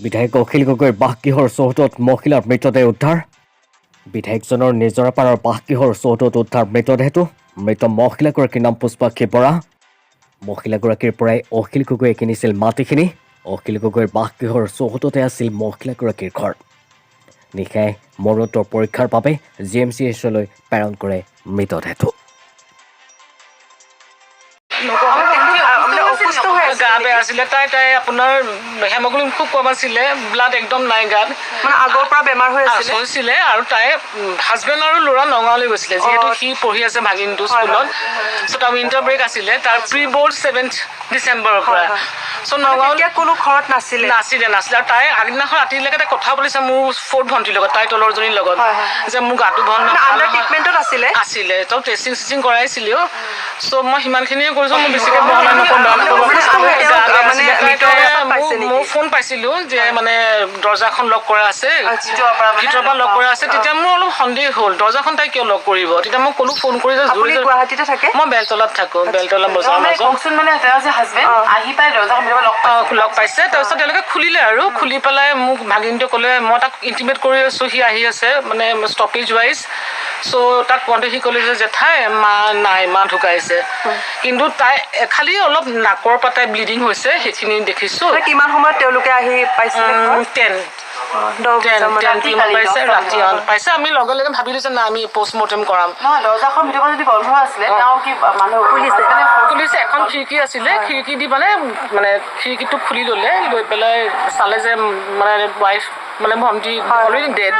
বিধায়ক অখিল গগৈৰ বাসগৃহৰ চৌহদত মহিলাৰ মৃতদেহ উদ্ধাৰ। বিধায়কজনৰ নিজৰাপাৰৰ বাসগৃহৰ চৌহদত উদ্ধাৰ মৃতদেহটো। মৃত মহিলাগৰাকীৰ নাম পুষ্পাক্ষী বৰা। মহিলাগৰাকীৰ পৰাই অখিল গগৈয়ে কিনিছিল মাটিখিনি। অখিল গগৈৰ বাসগৃহৰ চৌহদতে আছিল মহিলাগৰাকীৰ ঘৰ। নিশাই মৰণোত্তৰ পৰীক্ষাৰ বাবে GMCHলৈ প্ৰেৰণ কৰে মৃতদেহটো। গা বেয়া আছিলে তাই আপোনাৰ হেমোগ্লোবিন খুব কম আছিলে, ব্লাড একদম নাই গাত, মানে আগৰ পৰা বেমাৰ হৈছিলে। আৰু তাই হাজবেণ্ড আৰু ল'ৰা নগাঁৱলৈ গৈছিলে, যিহেতু সি পঢ়ি আছে ভাগিনটো স্কুলত। চ' তাৰ উইণ্টাৰ ব্ৰেক আছিলে, তাৰ প্ৰি বৰ্ড 7 ডিচেম্বৰৰ পৰা। চ' নগাঁৱত কোনো ঘৰত নাছিলে। আৰু তাই আগদিনাখন ৰাতিলৈকে তাই কথা পাতিছে মোৰ 4th ভণ্টিৰ লগত, তাই তলৰজনীৰ লগত, যে মোৰ গাটো ভাল আছিলে। ত' টেষ্টিং কৰাইছিলেও। চ' মই সিমানখিনিয়ে কৰিছোঁ, মই বেছিকৈ মোৰ ফোন পাইছিলোঁ যে মানে দৰ্জাখন লক কৰা আছে, ভিতৰৰ পৰা লক কৰা আছে। তেতিয়া মোৰ অলপ সন্দেহ হ'ল, দৰ্জাখন তাই কিয় লক কৰিব। তেতিয়া মই ক'লো ফোন কৰি, গুৱাহাটীতে থাকে, মই বেলতলাত থাকোঁ, বেলতলা বজাৰৰ মাজত। লগ পাইছে, তাৰপিছত তেওঁলোকে খুলিলে আৰু খুলি পেলাই মোক ভাগিনটোৱে ক'লে, মই তাক ইণ্টিমেট কৰি আছোঁ, সি আহি আছে মানে ষ্টপেজ ৱাইজ। চ' তাক কওঁতে সি ক'লে যে জেঠাই মা ঢুকাইছে। কিন্তু তাই খালি অলপ নাকৰ পৰা তাই ব্লিডিং হৈছে, সেইখিনি দেখিছোঁ। কিমান সময়ত তেওঁলোকে আহি পাইছে? 10 পাইছে। আমি লগে লগে ভাবিলো যে না আমি পষ্টমৰ্টেম কৰাম। পুলিচে এখন খিৰিকী আছিলে, খিৰিকী দি মানে খিৰিকীটো খুলি ল'লে, লৈ পেলাই চালে যে মানে ৱাইফ মানে ভণ্টি অলৰেডি ডেড।